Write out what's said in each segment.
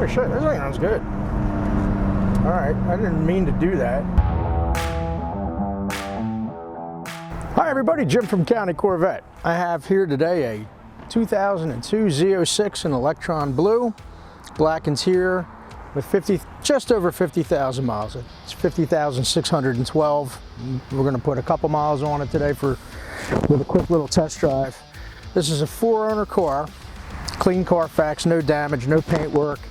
Holy shit, this thing sounds good. Alright, I didn't mean to do that. Hi everybody, Jim from County Corvette. I have here today a 2002 Z06 in Electron Blue. Black interior with just over 50,000 miles. It's 50,612. We're going to put a couple miles on it today with a quick little test drive. This is a 4-owner car, clean Carfax, no damage, no paint work.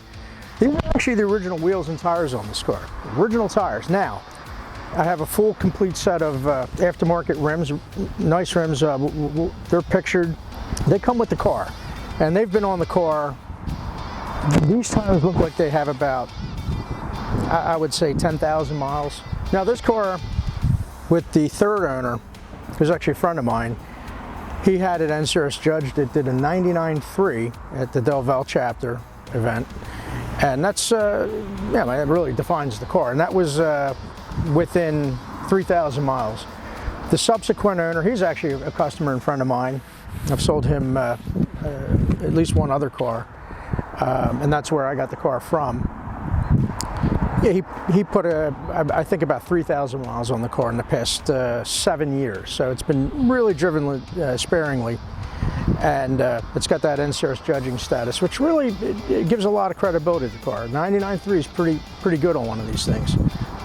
These are actually the original wheels and tires on this car. Original tires. Now, I have a full complete set of aftermarket rims, nice rims. They're pictured. They come with the car, and they've been on the car. These tires look like they have about, I would say, 10,000 miles. Now this car, with the third owner, who's actually a friend of mine, he had it NCRS judged. It did a 99.3 at the Del Valle chapter event, and that's, yeah, it really defines the car. And that was within 3,000 miles. The subsequent owner, he's actually a customer and friend of mine. I've sold him at least one other car. And that's where I got the car from. Yeah, he put I think about 3,000 miles on the car in the past 7 years. So it's been really driven sparingly, and it's got that NCRS judging status, which really it gives a lot of credibility to the car. 99.3 is pretty good on one of these things.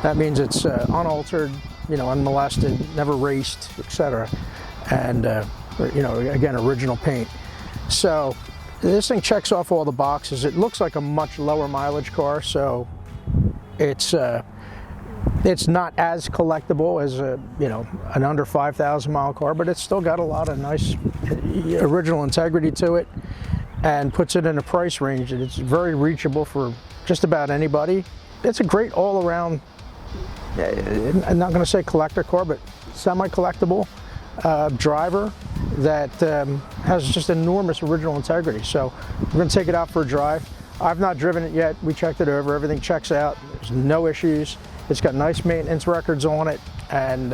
That means it's unaltered, you know, unmolested, never raced, etc. And you know, again, original paint. So this thing checks off all the boxes. It looks like a much lower mileage car, so it's not as collectible as an under 5,000 mile car, but it's still got a lot of nice original integrity to it, and puts it in a price range that it's very reachable for just about anybody. It's a great all-around, I'm not going to say collector car, but semi-collectible driver that has just enormous original integrity. So we're going to take it out for a drive. I've not driven it yet. We checked it over. Everything checks out. There's no issues. It's got nice maintenance records on it, and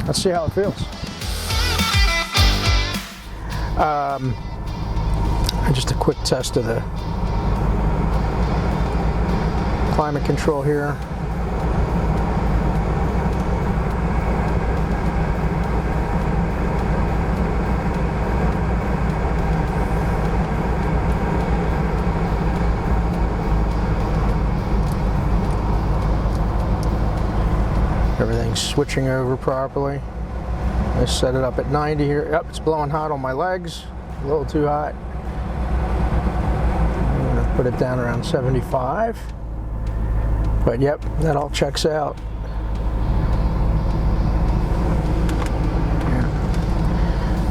let's see how it feels. Just a quick test of the climate control here. Everything's switching over properly. I set it up at 90 here. Yep, it's blowing hot on my legs. A little too hot. I'm gonna put it down around 75. But yep, that all checks out.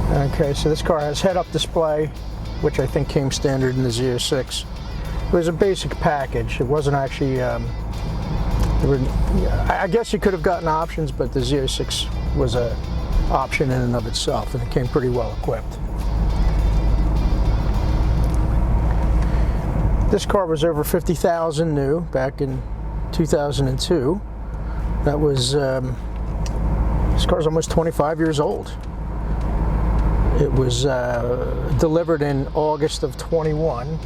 Yeah. Okay, so this car has head-up display, which I think came standard in the Z06. It was a basic package. It wasn't actually I guess you could have gotten options, but the Z06 was an option in and of itself, and it came pretty well equipped. This car was over 50,000 new back in 2002. That was, this car's almost 25 years old. It was delivered in August of 21.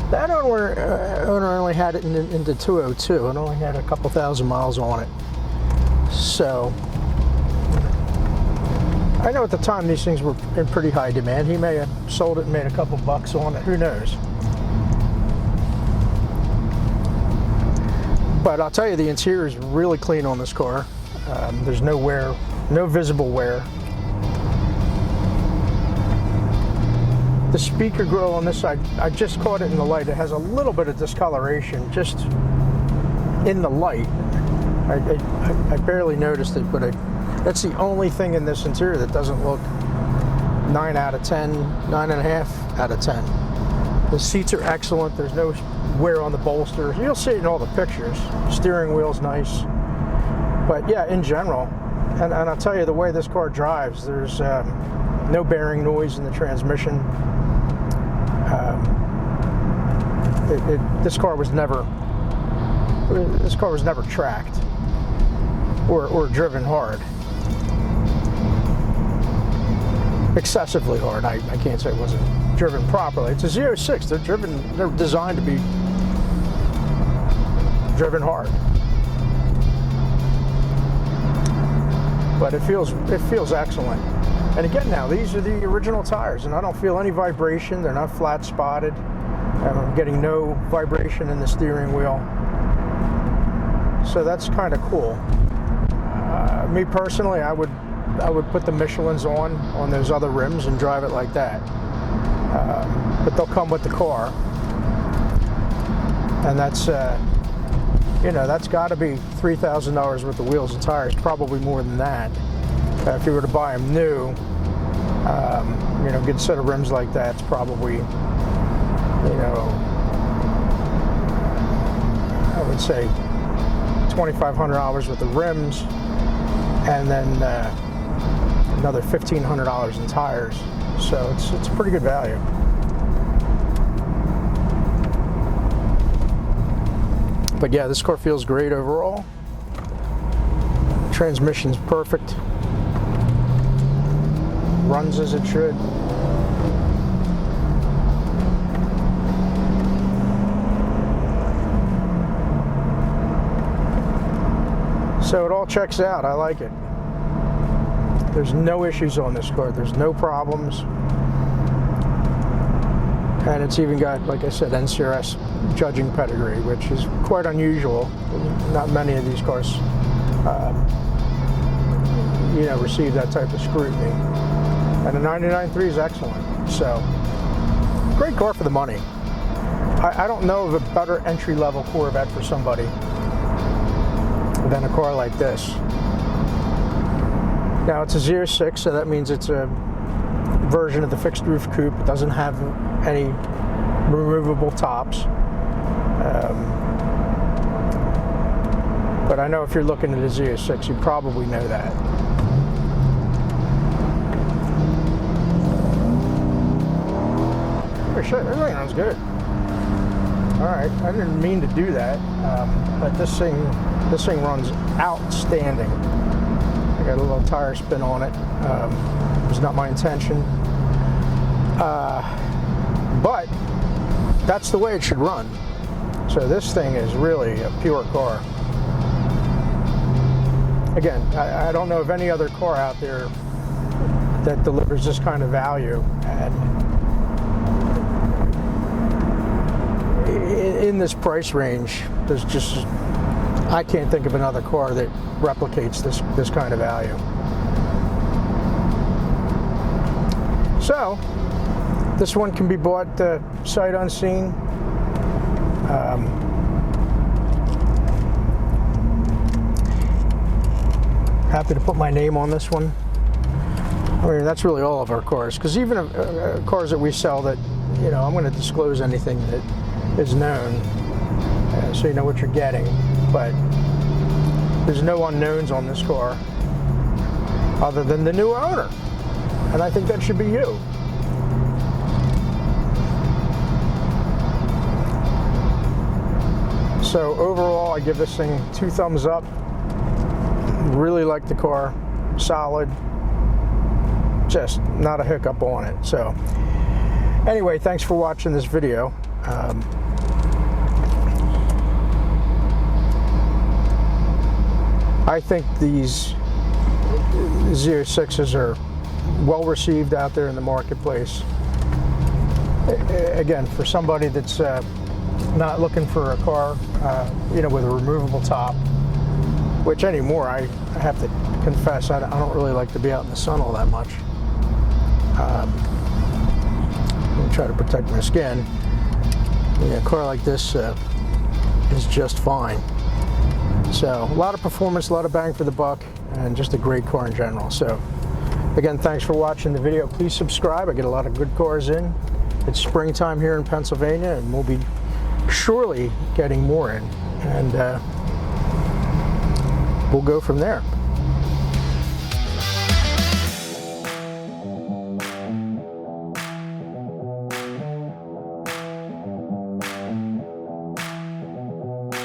That owner only had it into 202 and only had a couple thousand miles on it. So I know at the time these things were in pretty high demand. He may have sold it and made a couple bucks on it, who knows. But I'll tell you, the interior is really clean on this car. There's no wear, no visible wear. The speaker grill on this side, I just caught it in the light. It has a little bit of discoloration just in the light. I barely noticed it, but that's the only thing in this interior that doesn't look 9 out of 10, 9.5 out of 10. The seats are excellent. There's no wear on the bolsters. You'll see it in all the pictures. Steering wheel's nice. But yeah, in general, and I'll tell you, the way this car drives, there's no bearing noise in the transmission. This car was never tracked or driven hard, excessively hard. I can't say it wasn't driven properly. It's a Z06. They're designed to be driven hard. But it feels excellent. And again, now these are the original tires, and I don't feel any vibration. They're not flat spotted. I'm getting no vibration in the steering wheel. So that's kind of cool. Me personally, I would put the Michelins on those other rims and drive it like that. But they'll come with the car, and that's you know, that's got to be $3,000 worth of wheels and tires, probably more than that. If you were to buy them new, you know, good set of rims like that, it's probably, you know, I would say $2,500 worth of rims, and then another $1,500 in tires. So it's a pretty good value. But yeah, this car feels great overall. Transmission's perfect. Runs as it should. So it all checks out. I like it. There's no issues on this car. There's no problems. And it's even got, like I said, NCRS judging pedigree, which is quite unusual. Not many of these cars, you know, receive that type of scrutiny. And the 99.3 is excellent. So, great car for the money. I don't know of a better entry-level Corvette for somebody than a car like this. Now, it's a Z06, so that means it's a version of the fixed roof coupe. It doesn't have any removable tops. But I know if you're looking at a Z06, you probably know that. Oh shit, everything runs good. Alright, I didn't mean to do that, but this thing runs outstanding. I got a little tire spin on it. It was not my intention. But that's the way it should run. So this thing is really a pure car. Again, I don't know of any other car out there that delivers this kind of value. And in this price range, there's just, I can't think of another car that replicates this kind of value. So, this one can be bought sight unseen. Happy to put my name on this one. I mean, that's really all of our cars, because even cars that we sell that, you know, I'm going to disclose anything that is known, so you know what you're getting. But there's no unknowns on this car other than the new owner, and I think that should be you. So overall, I give this thing 2 thumbs up. Really like the car, solid, just not a hiccup on it. So anyway, thanks for watching this video. I think these Z06s are well received out there in the marketplace. Again, for somebody that's not looking for a car, you know, with a removable top, which anymore, I have to confess, I don't really like to be out in the sun all that much. I try to protect my skin. Yeah, a car like this is just fine. So a lot of performance, a lot of bang for the buck, and just a great car in general. So again, thanks for watching the video. Please subscribe. I get a lot of good cars in. It's springtime here in Pennsylvania, and we'll be surely getting more in, and we'll go from there.